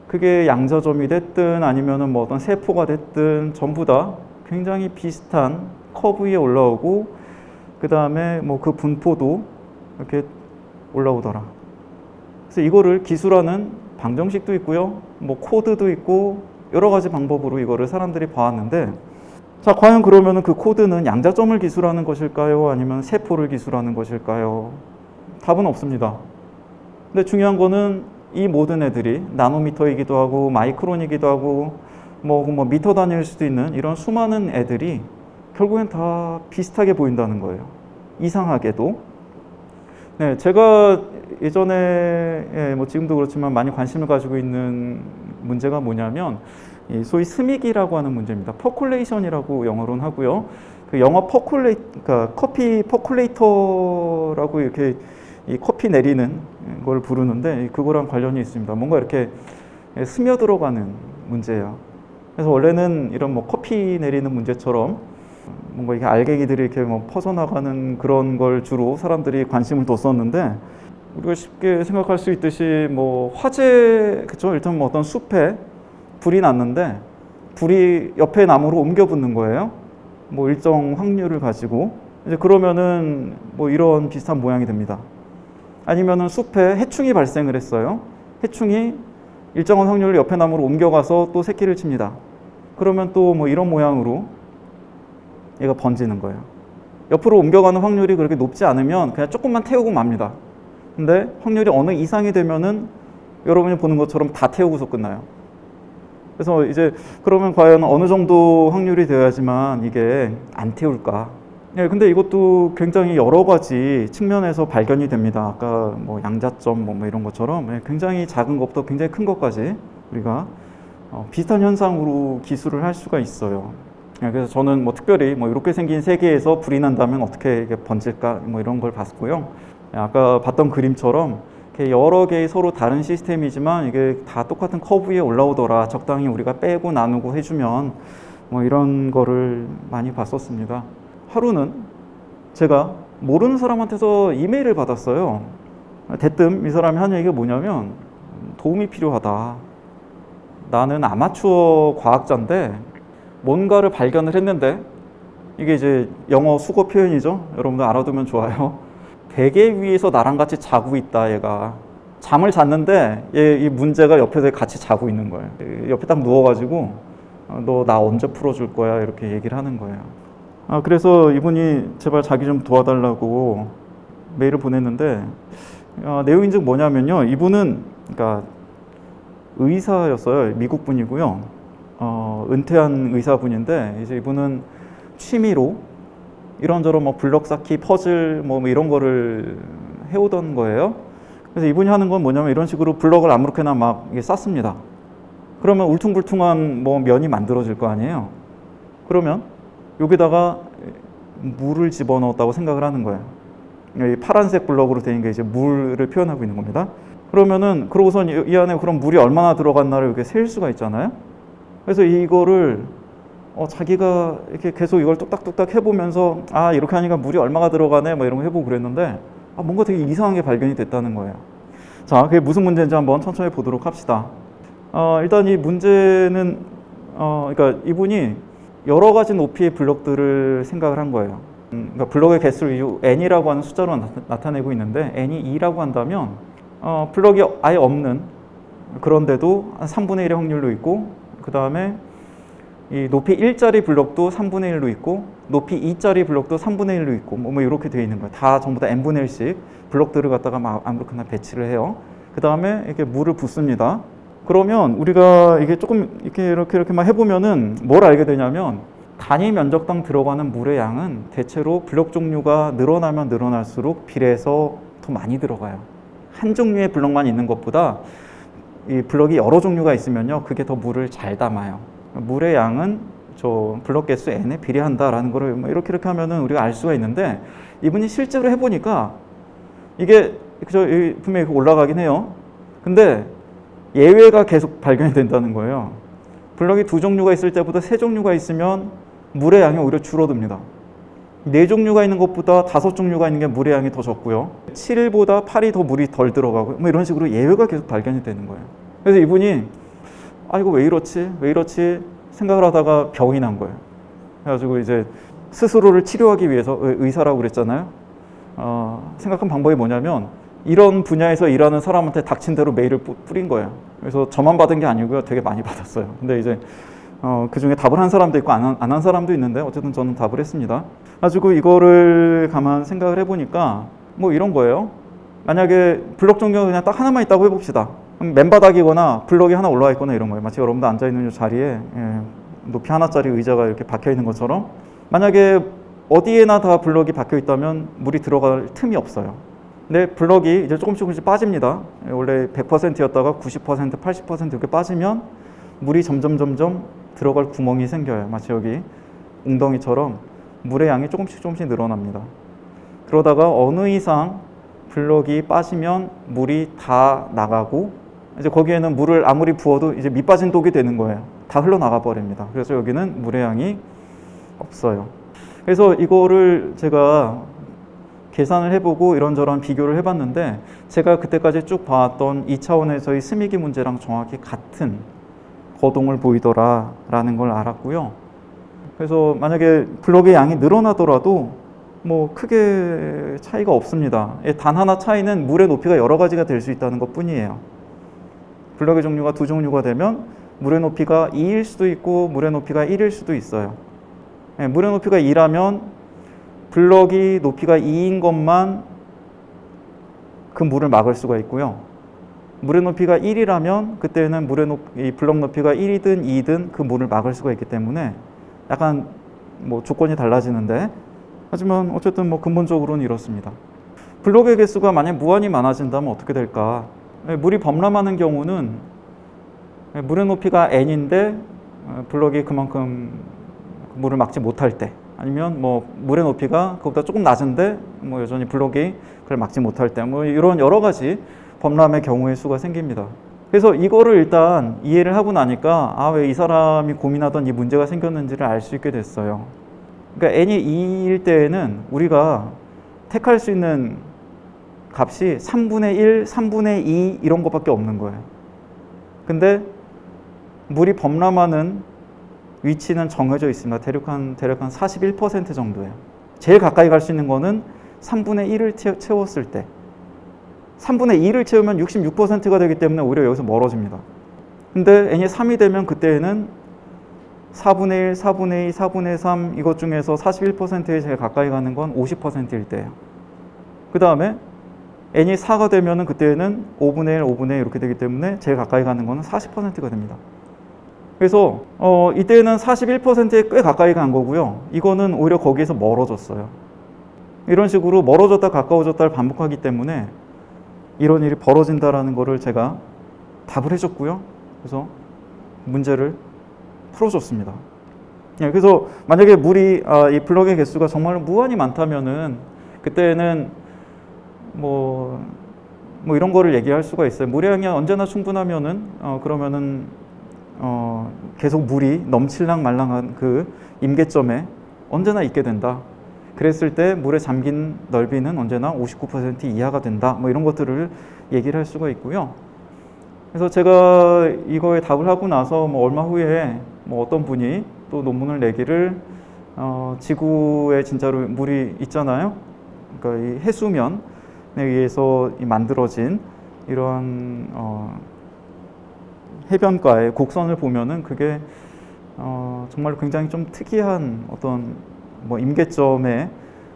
그게 양자점이 됐든 아니면은 뭐 어떤 세포가 됐든 전부 다 굉장히 비슷한 커브 위에 올라오고, 그 다음에 뭐 그 분포도 이렇게 올라오더라. 그래서 이거를 기술하는 방정식도 있고요, 뭐 코드도 있고 여러 가지 방법으로 이거를 사람들이 봐왔는데, 자, 과연 그러면은 그 코드는 양자점을 기술하는 것일까요? 아니면 세포를 기술하는 것일까요? 답은 없습니다. 근데 중요한 거는 이 모든 애들이 나노미터이기도 하고 마이크론이기도 하고 뭐 미터 단위일 수도 있는 이런 수많은 애들이 결국엔 다 비슷하게 보인다는 거예요. 이상하게도. 네, 제가 예전에 뭐 지금도 그렇지만 많이 관심을 가지고 있는 문제가 뭐냐면 소위 스믹이라고 하는 문제입니다. 퍼콜레이션이라고 영어로는 하고요. 그 영어 그러니까 커피 퍼콜레이터라고 이렇게 이 커피 내리는 걸 부르는데 그거랑 관련이 있습니다. 뭔가 이렇게 스며들어가는 문제예요. 그래서 원래는 이런 뭐 커피 내리는 문제처럼 뭔가 이렇게 알갱이들이 이렇게 뭐 퍼져나가는 그런 걸 주로 사람들이 관심을 뒀었는데, 우리가 쉽게 생각할 수 있듯이 뭐 화재, 그쵸? 일단 뭐 어떤 숲에 불이 났는데 불이 옆에 나무로 옮겨 붙는 거예요. 뭐 일정 확률을 가지고. 이제 그러면은 뭐 이런 비슷한 모양이 됩니다. 아니면은 숲에 해충이 발생을 했어요. 해충이 일정한 확률로 옆에 나무로 옮겨가서 또 새끼를 칩니다. 그러면 또 뭐 이런 모양으로 얘가 번지는 거예요. 옆으로 옮겨가는 확률이 그렇게 높지 않으면 그냥 조금만 태우고 맙니다. 근데 확률이 어느 이상이 되면은 여러분이 보는 것처럼 다 태우고서 끝나요. 그래서 이제 그러면 과연 어느 정도 확률이 되어야지만 이게 안 태울까? 예, 근데 이것도 굉장히 여러 가지 측면에서 발견이 됩니다. 아까 뭐 양자점 뭐 이런 것처럼 굉장히 작은 것부터 굉장히 큰 것까지 우리가 비슷한 현상으로 기술을 할 수가 있어요. 예, 그래서 저는 뭐 특별히 뭐 이렇게 생긴 세계에서 불이 난다면 어떻게 이게 번질까 뭐 이런 걸 봤고요. 예, 아까 봤던 그림처럼 이렇게 여러 개의 서로 다른 시스템이지만 이게 다 똑같은 커브 위에 올라오더라. 적당히 우리가 빼고 나누고 해주면 뭐 이런 거를 많이 봤었습니다. 하루는 제가 모르는 사람한테서 이메일을 받았어요. 대뜸 이 사람이 한 얘기가 뭐냐면 도움이 필요하다. 나는 아마추어 과학자인데 뭔가를 발견을 했는데 이게 이제 영어 수거 표현이죠. 여러분들 알아두면 좋아요. 베개 위에서 나랑 같이 자고 있다. 얘가 잠을 잤는데 이 문제가 옆에서 같이 자고 있는 거예요. 옆에 딱 누워가지고 너 나 언제 풀어줄 거야 이렇게 얘기를 하는 거예요. 그래서 이분이 제발 자기 좀 도와달라고 메일을 보냈는데 내용인즉 뭐냐면요. 이분은 그러니까 의사였어요. 미국 분이고요. 은퇴한 의사분인데 이제 이분은 취미로 이런저런 뭐 블럭 쌓기, 퍼즐 뭐 이런 거를 해오던 거예요. 그래서 이분이 하는 건 뭐냐면 이런 식으로 블럭을 아무렇게나 막 쌓습니다. 그러면 울퉁불퉁한 뭐 면이 만들어질 거 아니에요. 그러면 여기다가 물을 집어넣었다고 생각을 하는 거예요. 이 파란색 블럭으로 된 게 이제 물을 표현하고 있는 겁니다. 그러면은 그러고선 이 안에 그럼 물이 얼마나 들어갔나를 이렇게 셀 수가 있잖아요. 그래서 이거를 자기가 이렇게 계속 이걸 뚝딱뚝딱 해보면서 이렇게 하니까 물이 얼마가 들어가네 뭐 이런 거 해보고 그랬는데 뭔가 되게 이상한 게 발견이 됐다는 거예요. 자, 그게 무슨 문제인지 한번 천천히 보도록 합시다. 일단 이 문제는 그러니까 이분이 여러 가지 높이의 블럭들을 생각을 한 거예요. 그러니까 블럭의 개수를 n이라고 하는 숫자로 나타내고 있는데 n이 2라고 한다면 블럭이 아예 없는 그런데도 한 3분의 1의 확률로 있고 그 다음에 이 높이 1짜리 블럭도 3분의 1로 있고 높이 2짜리 블럭도 3분의 1로 있고 뭐 이렇게 되어 있는 거예요. 다 전부 다 n분의 1씩 블럭들을 갖다가 막 아무렇게나 배치를 해요. 그 다음에 이렇게 물을 붓습니다. 그러면 우리가 이게 조금 이렇게 막 해보면은 뭘 알게 되냐면 단위 면적당 들어가는 물의 양은 대체로 블럭 종류가 늘어나면 늘어날수록 비례해서 더 많이 들어가요. 한 종류의 블럭만 있는 것보다 이 블럭이 여러 종류가 있으면요, 그게 더 물을 잘 담아요. 물의 양은 저 블럭 개수 n에 비례한다라는 거를 뭐 이렇게 하면은 우리가 알 수가 있는데 이분이 실제로 해보니까 이게 분명히 올라가긴 해요. 근데 예외가 계속 발견이 된다는 거예요. 블럭이 2종류가 있을 때보다 3종류가 있으면 물의 양이 오히려 줄어듭니다. 4종류가 있는 것보다 5종류가 있는 게 물의 양이 더 적고요. 7보다 8이 더 물이 덜 들어가고 뭐 이런 식으로 예외가 계속 발견이 되는 거예요. 그래서 이분이 이거 왜 이렇지 생각을 하다가 병이 난 거예요. 그래가지고 이제 스스로를 치료하기 위해서 의사라고 그랬잖아요. 생각한 방법이 뭐냐면 이런 분야에서 일하는 사람한테 닥친 대로 메일을 뿌린 거예요. 그래서 저만 받은 게 아니고요. 되게 많이 받았어요. 근데 이제 그 중에 답을 한 사람도 있고 안 한 사람도 있는데 어쨌든 저는 답을 했습니다. 가지고 이거를 가만 생각을 해보니까 뭐 이런 거예요. 만약에 블럭 종류가 그냥 딱 하나만 있다고 해봅시다. 맨바닥이거나 블럭이 하나 올라와 있거나 이런 거예요. 마치 여러분도 앉아있는 이 자리에 높이 하나짜리 의자가 이렇게 박혀있는 것처럼 만약에 어디에나 다 블럭이 박혀 있다면 물이 들어갈 틈이 없어요. 근데 블럭이 이제 조금씩 빠집니다. 원래 100%였다가 90%, 80% 이렇게 빠지면 물이 점점 들어갈 구멍이 생겨요. 마치 여기 웅덩이처럼 물의 양이 조금씩 늘어납니다. 그러다가 어느 이상 블럭이 빠지면 물이 다 나가고 이제 거기에는 물을 아무리 부어도 이제 밑 빠진 독이 되는 거예요. 다 흘러나가 버립니다. 그래서 여기는 물의 양이 없어요. 그래서 이거를 제가 계산을 해보고 이런저런 비교를 해봤는데 제가 그때까지 쭉 봐왔던 2차원에서의 스미기 문제랑 정확히 같은 거동을 보이더라라는 걸 알았고요. 그래서 만약에 블럭의 양이 늘어나더라도 뭐 크게 차이가 없습니다. 단 하나 차이는 물의 높이가 여러 가지가 될 수 있다는 것 뿐이에요. 블럭의 종류가 2종류가 되면 물의 높이가 2일 수도 있고 물의 높이가 1일 수도 있어요. 물의 높이가 2라면 블럭이 높이가 2인 것만 그 물을 막을 수가 있고요. 물의 높이가 1이라면 그때는 이 블럭 높이가 1이든 2든 그 물을 막을 수가 있기 때문에 약간 뭐 조건이 달라지는데, 하지만 어쨌든 뭐 근본적으로는 이렇습니다. 블럭의 개수가 만약 무한히 많아진다면 어떻게 될까? 물이 범람하는 경우는 물의 높이가 n인데 블럭이 그만큼 물을 막지 못할 때, 아니면 뭐 물의 높이가 그보다 조금 낮은데 뭐 여전히 블럭이 그걸 막지 못할 때, 뭐 이런 여러 가지 범람의 경우의 수가 생깁니다. 그래서 이거를 일단 이해를 하고 나니까 왜 이 사람이 고민하던 이 문제가 생겼는지를 알 수 있게 됐어요. 그러니까 n이 2일 때에는 우리가 택할 수 있는 값이 3분의 1, 3분의 2 이런 것밖에 없는 거예요. 근데 물이 범람하는 위치는 정해져 있습니다. 대략 한 41% 정도예요. 제일 가까이 갈 수 있는 거는 3분의 1을 채웠을 때, 3분의 2를 채우면 66%가 되기 때문에 오히려 여기서 멀어집니다. 근데 n이 3이 되면 그때는 4분의 1, 4분의 2, 4분의 3 이것 중에서 41%에 제일 가까이 가는 건 50%일 때예요. 그 다음에 n이 4가 되면 그때는 5분의 1, 5분의 1 이렇게 되기 때문에 제일 가까이 가는 거는 40%가 됩니다. 그래서 이때는 41%에 꽤 가까이 간 거고요. 이거는 오히려 거기에서 멀어졌어요. 이런 식으로 멀어졌다 가까워졌다를 반복하기 때문에 이런 일이 벌어진다라는 거를 제가 답을 해줬고요. 그래서 문제를 풀어줬습니다. 그래서 만약에 이 블럭의 개수가 정말로 무한히 많다면은 그때는 뭐 이런 거를 얘기할 수가 있어요. 물의 양이 언제나 충분하면은 그러면은 계속 물이 넘칠랑 말랑한 그 임계점에 언제나 있게 된다. 그랬을 때 물에 잠긴 넓이는 언제나 59% 이하가 된다. 뭐 이런 것들을 얘기를 할 수가 있고요. 그래서 제가 이거에 답을 하고 나서 뭐 얼마 후에 뭐 어떤 분이 또 논문을 내기를 지구에 진짜로 물이 있잖아요. 그러니까 이 해수면에 의해서 만들어진 이런 해변가의 곡선을 보면은 그게 정말 굉장히 좀 특이한 어떤 뭐 임계점의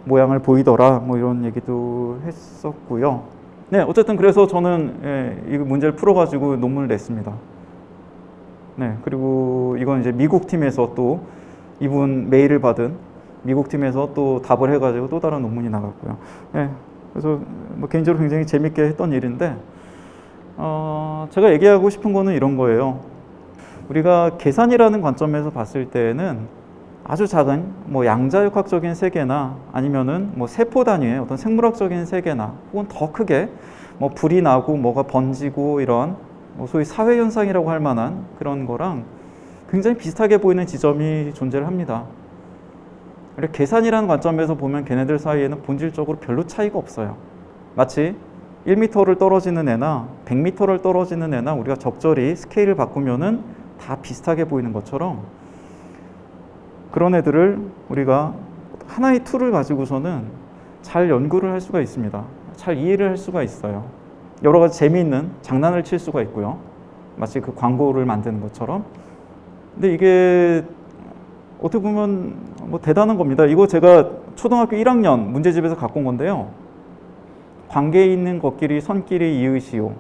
모양을 보이더라, 뭐 이런 얘기도 했었고요. 네, 어쨌든 그래서 저는 이 문제를 풀어가지고 논문을 냈습니다. 네, 그리고 이건 이제 미국 팀에서 또 이분 메일을 받은 미국 팀에서 또 답을 해가지고 또 다른 논문이 나갔고요. 네, 그래서 뭐 개인적으로 굉장히 재밌게 했던 일인데, 제가 얘기하고 싶은 거는 이런 거예요. 우리가 계산이라는 관점에서 봤을 때에는 아주 작은 뭐 양자역학적인 세계나 아니면은 뭐 세포 단위의 어떤 생물학적인 세계나 혹은 더 크게 뭐 불이 나고 뭐가 번지고 이런 뭐 소위 사회 현상이라고 할 만한 그런 거랑 굉장히 비슷하게 보이는 지점이 존재를 합니다. 계산이라는 관점에서 보면 걔네들 사이에는 본질적으로 별로 차이가 없어요. 마치 1m를 떨어지는 애나 100m를 떨어지는 애나 우리가 적절히 스케일을 바꾸면은 다 비슷하게 보이는 것처럼 그런 애들을 우리가 하나의 툴을 가지고서는 잘 연구를 할 수가 있습니다. 잘 이해를 할 수가 있어요. 여러 가지 재미있는 장난을 칠 수가 있고요. 마치 그 광고를 만드는 것처럼. 근데 이게 어떻게 보면 뭐 대단한 겁니다. 이거 제가 초등학교 1학년 문제집에서 갖고 온 건데요. 관계에 있는 것끼리 선끼리 이으시오.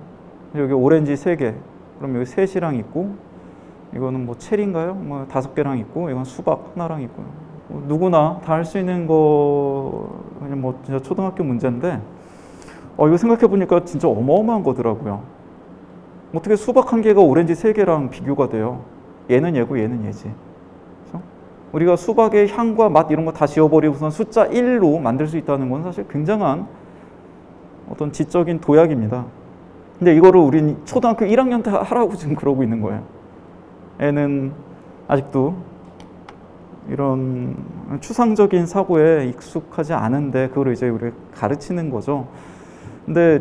여기 오렌지 3개, 그럼 여기 셋이랑 있고, 이거는 뭐 체리인가요? 뭐 5개랑 있고, 이건 수박 하나랑 있고요. 뭐 누구나 다 할 수 있는 거, 그냥 뭐 진짜 초등학교 문제인데, 이거 생각해 보니까 진짜 어마어마한 거더라고요. 어떻게 수박 1개가 오렌지 3개랑 비교가 돼요? 얘는 얘고 얘는 얘지. 그렇죠? 우리가 수박의 향과 맛 이런 거 다 지워버리고선 숫자 1로 만들 수 있다는 건 사실 굉장한 어떤 지적인 도약입니다. 근데 이거를 우린 초등학교 1학년 때 하라고 지금 그러고 있는 거예요. 애는 아직도 이런 추상적인 사고에 익숙하지 않은데 그걸 이제 우리가 가르치는 거죠. 근데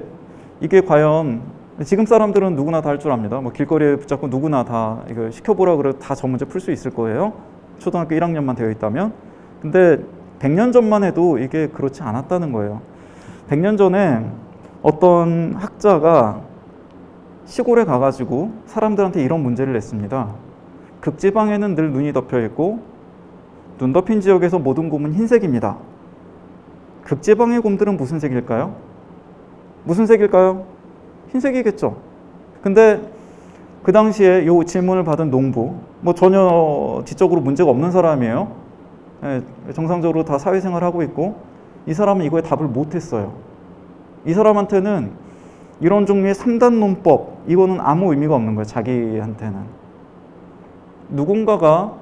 이게 과연 지금 사람들은 누구나 다 할 줄 압니다. 뭐 길거리에 붙잡고 누구나 다 이거 시켜보라 그래도 다 저 문제 풀 수 있을 거예요. 초등학교 1학년만 되어 있다면. 근데 100년 전만 해도 이게 그렇지 않았다는 거예요. 100년 전에 어떤 학자가 시골에 가가지고 사람들한테 이런 문제를 냈습니다. 극지방에는 늘 눈이 덮여 있고 눈 덮인 지역에서 모든 곰은 흰색입니다. 극지방의 곰들은 무슨 색일까요? 무슨 색일까요? 흰색이겠죠. 근데 그 당시에 이 질문을 받은 농부, 뭐 전혀 지적으로 문제가 없는 사람이에요. 예, 정상적으로 다 사회생활을 하고 있고, 이 사람은 이거에 답을 못했어요. 이 사람한테는 이런 종류의 3단 논법, 이거는 아무 의미가 없는 거예요, 자기한테는. 누군가가,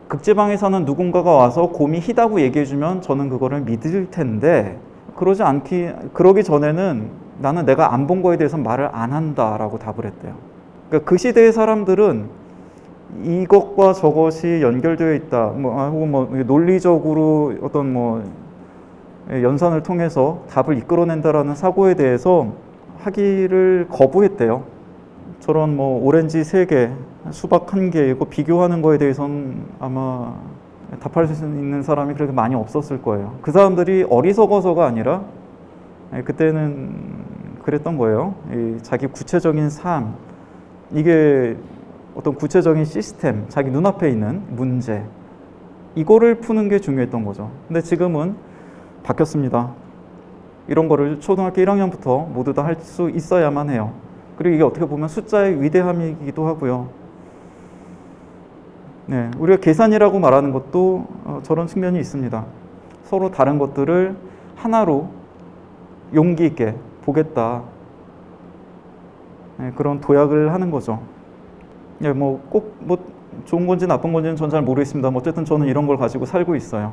극지방에 사는 누군가가 와서 곰이 희다고 얘기해주면 저는 그거를 믿을 텐데, 그러기 전에는 나는 내가 안 본 거에 대해서 말을 안 한다라고 답을 했대요. 그러니까 그 시대의 사람들은 이것과 저것이 연결되어 있다, 혹은 논리적으로 어떤 연산을 통해서 답을 이끌어낸다라는 사고에 대해서 하기를 거부했대요. 저런 오렌지 3개, 수박 1개 이거 비교하는 거에 대해서는 아마 답할 수 있는 사람이 그렇게 많이 없었을 거예요. 그 사람들이 어리석어서가 아니라 그때는 그랬던 거예요. 자기 구체적인 삶, 이게 어떤 구체적인 시스템, 자기 눈앞에 있는 문제, 이거를 푸는 게 중요했던 거죠. 근데 지금은 바뀌었습니다. 이런 거를 초등학교 1학년부터 모두 다 할 수 있어야만 해요. 그리고 이게 어떻게 보면 숫자의 위대함이기도 하고요. 네, 우리가 계산이라고 말하는 것도 저런 측면이 있습니다. 서로 다른 것들을 하나로 용기 있게 보겠다. 네, 그런 도약을 하는 거죠. 네, 꼭 좋은 건지 나쁜 건지는 전 잘 모르겠습니다. 어쨌든 저는 이런 걸 가지고 살고 있어요.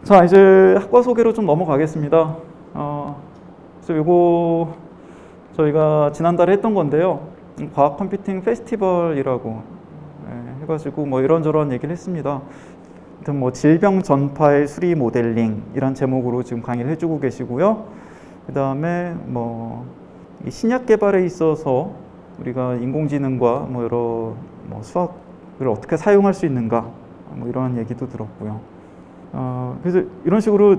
자, 이제 학과 소개로 좀 넘어가겠습니다. 그래서 이거 저희가 지난달에 했던 건데요. 과학 컴퓨팅 페스티벌이라고 해가지고 이런저런 얘기를 했습니다. 하여튼 질병 전파의 수리 모델링 이런 제목으로 지금 강의를 해주고 계시고요. 그 다음에 이 신약 개발에 있어서 우리가 인공지능과 여러 수학을 어떻게 사용할 수 있는가 이런 얘기도 들었고요. 그래서 이런 식으로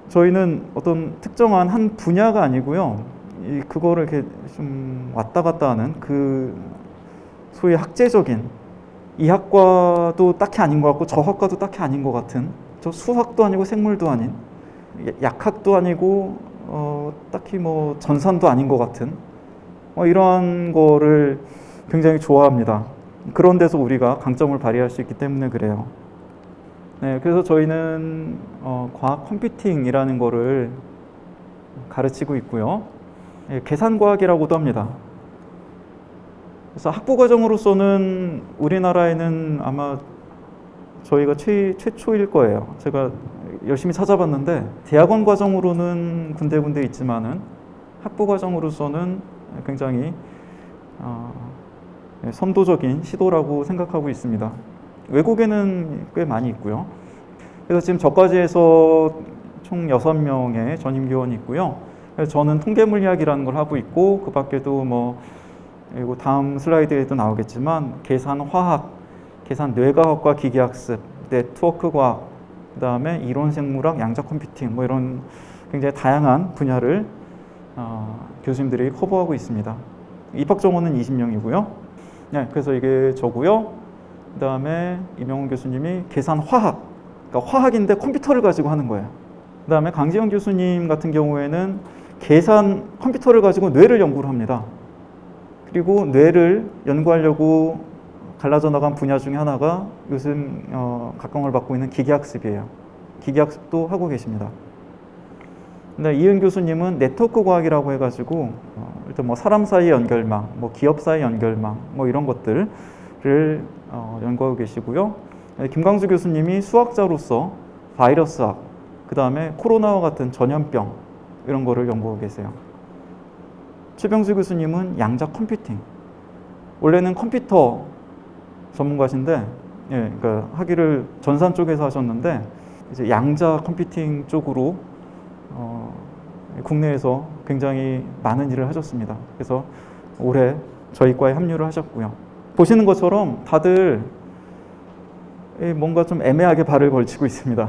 저희는 어떤 특정한 한 분야가 아니고요. 그거를 이렇게 좀 왔다 갔다 하는 그 소위 학제적인, 이 학과도 딱히 아닌 것 같고 저 학과도 딱히 아닌 것 같은, 저 수학도 아니고 생물도 아닌, 약학도 아니고 딱히 전산도 아닌 것 같은 이러한 거를 굉장히 좋아합니다. 그런 데서 우리가 강점을 발휘할 수 있기 때문에 그래요. 네, 그래서 저희는 과학 컴퓨팅이라는 거를 가르치고 있고요. 계산과학이라고도 합니다. 그래서 학부 과정으로서는 우리나라에는 아마 저희가 최초일 거예요. 제가 열심히 찾아봤는데 대학원 과정으로는 군데군데 있지만은 학부 과정으로서는 굉장히 선도적인 시도라고 생각하고 있습니다. 외국에는 꽤 많이 있고요. 그래서 지금 저까지 해서 총 6명의 전임 교원이 있고요. 그래서 저는 통계물리학이라는 걸 하고 있고, 그 밖에도 그리고 다음 슬라이드에도 나오겠지만 계산화학, 계산 뇌과학과 기계학습, 네트워크과학, 그 다음에 이론생물학, 양자컴퓨팅 이런 굉장히 다양한 분야를 교수님들이 커버하고 있습니다. 입학 정원은 20명이고요. 네, 그래서 이게 저고요. 그 다음에 이명훈 교수님이 계산화학, 그러니까 화학인데 컴퓨터를 가지고 하는 거예요. 그 다음에 강지영 교수님 같은 경우에는 컴퓨터를 가지고 뇌를 연구를 합니다. 그리고 뇌를 연구하려고 갈라져 나간 분야 중에 하나가 요즘 각광을 받고 있는 기계학습이에요. 기계학습도 하고 계십니다. 근데 이은 교수님은 네트워크 과학이라고 해가지고 일단 사람 사이의 연결망, 기업 사이의 연결망, 이런 것들을 연구하고 계시고요. 김광수 교수님이 수학자로서 바이러스학, 그 다음에 코로나와 같은 전염병 이런 거를 연구하고 계세요. 최병수 교수님은 양자 컴퓨팅. 원래는 컴퓨터 전문가신데, 그러니까 학위를 전산 쪽에서 하셨는데 이제 양자 컴퓨팅 쪽으로 국내에서 굉장히 많은 일을 하셨습니다. 그래서 올해 저희 과에 합류를 하셨고요. 보시는 것처럼 다들 뭔가 좀 애매하게 발을 걸치고 있습니다.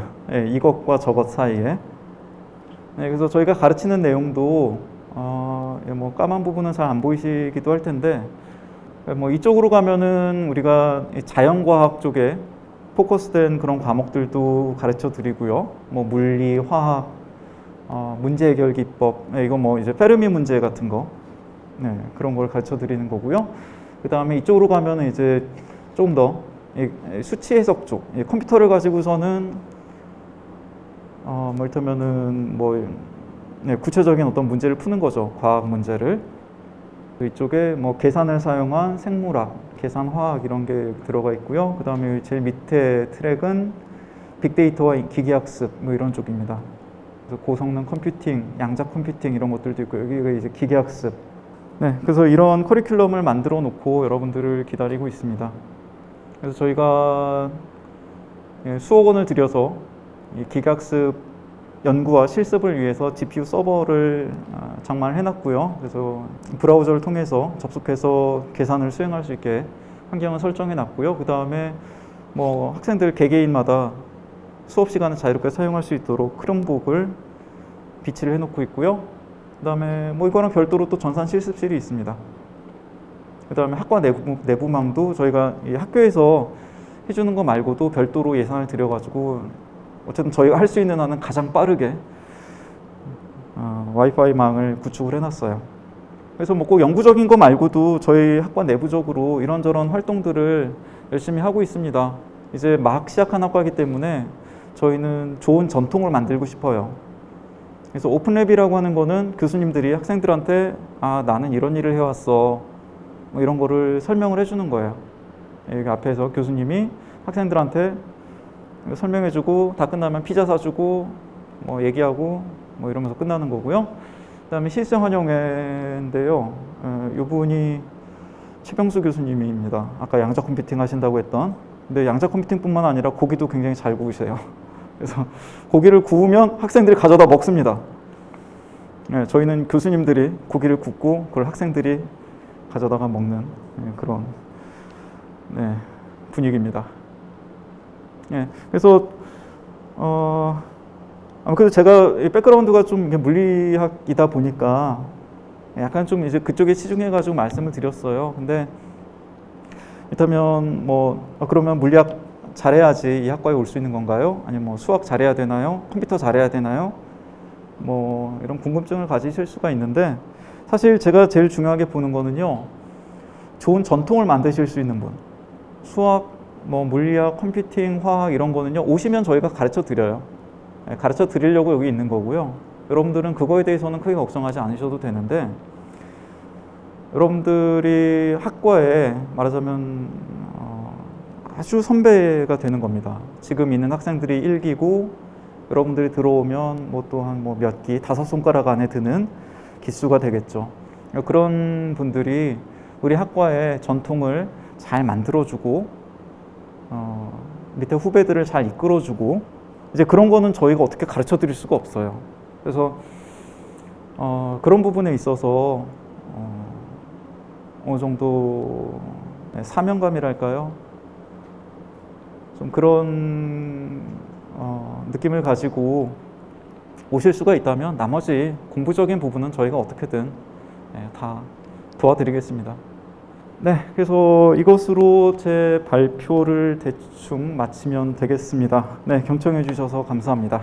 이것과 저것 사이에. 그래서 저희가 가르치는 내용도 까만 부분은 잘 안 보이시기도 할 텐데, 이쪽으로 가면은 우리가 자연과학 쪽에 포커스된 그런 과목들도 가르쳐 드리고요. 물리, 화학, 문제 해결 기법, 이거 뭐 이제 페르미 문제 같은 거, 그런 걸 가르쳐 드리는 거고요. 그 다음에 이쪽으로 가면은 이제 조금 더 수치 해석 쪽, 컴퓨터를 가지고서는 뭐 이를테면은 뭐 구체적인 어떤 문제를 푸는 거죠. 과학 문제를. 이쪽에 뭐 계산을 사용한 생물학, 계산화학 이런 게 들어가 있고요. 그 다음에 제일 밑에 트랙은 빅데이터와 기계학습 뭐 이런 쪽입니다. 그래서 고성능 컴퓨팅, 양자 컴퓨팅 이런 것들도 있고 여기가 이제 기계학습. 그래서 이런 커리큘럼을 만들어 놓고 여러분들을 기다리고 있습니다. 그래서 저희가 수억 원을 들여서 이 기계학습 연구와 실습을 위해서 GPU 서버를 장만해 놨고요. 그래서 브라우저를 통해서 접속해서 계산을 수행할 수 있게 환경을 설정해 놨고요. 그 다음에 뭐 학생들 개개인마다 수업 시간을 자유롭게 사용할 수 있도록 크롬북을 비치를 해 놓고 있고요. 그 다음에 뭐 이거랑 별도로 또 전산 실습실이 있습니다. 그 다음에 학과 내부망도 저희가 이 학교에서 해주는 거 말고도 별도로 예산을 들여가지고 어쨌든 저희가 할 수 있는 한은 가장 빠르게 와이파이 망을 구축을 해놨어요. 그래서 뭐 꼭 영구적인 거 말고도 저희 학과 내부적으로 이런저런 활동들을 열심히 하고 있습니다. 이제 막 시작한 학과이기 때문에 저희는 좋은 전통을 만들고 싶어요. 그래서 오픈랩이라고 하는 거는 교수님들이 학생들한테 나는 이런 일을 해왔어 뭐 이런 거를 설명을 해주는 거예요. 여기 앞에서 교수님이 학생들한테 설명해주고 다 끝나면 피자 사주고 뭐 얘기하고 뭐 이러면서 끝나는 거고요. 그 다음에 실생 환영회인데요. 이분이 최병수 교수님입니다. 아까 양자 컴퓨팅 하신다고 했던. 근데 양자 컴퓨팅뿐만 아니라 고기도 굉장히 잘 구우세요. 그래서 고기를 구우면 학생들이 가져다 먹습니다. 저희는 교수님들이 고기를 굽고 그걸 학생들이 가져다가 먹는 그런 분위기입니다. 그래서 아무래도 제가 백그라운드가 좀 물리학이다 보니까 약간 좀 이제 그쪽에 치중해가지고 말씀을 드렸어요. 근데 일단은 뭐 그러면 물리학 잘해야지 이 학과에 올 수 있는 건가요? 아니면 뭐 수학 잘해야 되나요? 컴퓨터 잘해야 되나요? 뭐 이런 궁금증을 가지실 수가 있는데 사실 제가 제일 중요하게 보는 거는요. 좋은 전통을 만드실 수 있는 분. 수학, 뭐 물리학, 컴퓨팅, 화학 이런 거는요. 오시면 저희가 가르쳐 드려요. 가르쳐 드리려고 여기 있는 거고요. 여러분들은 그거에 대해서는 크게 걱정하지 않으셔도 되는데 여러분들이 학과에 말하자면 아주 선배가 되는 겁니다. 지금 있는 학생들이 1기고 여러분들이 들어오면 뭐 또한 뭐 몇 기, 5손가락 안에 드는 기수가 되겠죠. 그런 분들이 우리 학과의 전통을 잘 만들어주고 밑에 후배들을 잘 이끌어주고 이제 그런 거는 저희가 어떻게 가르쳐 드릴 수가 없어요. 그래서 그런 부분에 있어서 어느 정도 사명감이랄까요? 좀 그런 느낌을 가지고 오실 수가 있다면 나머지 공부적인 부분은 저희가 어떻게든 다 도와드리겠습니다. 그래서 이것으로 제 발표를 대충 마치면 되겠습니다. 경청해 주셔서 감사합니다.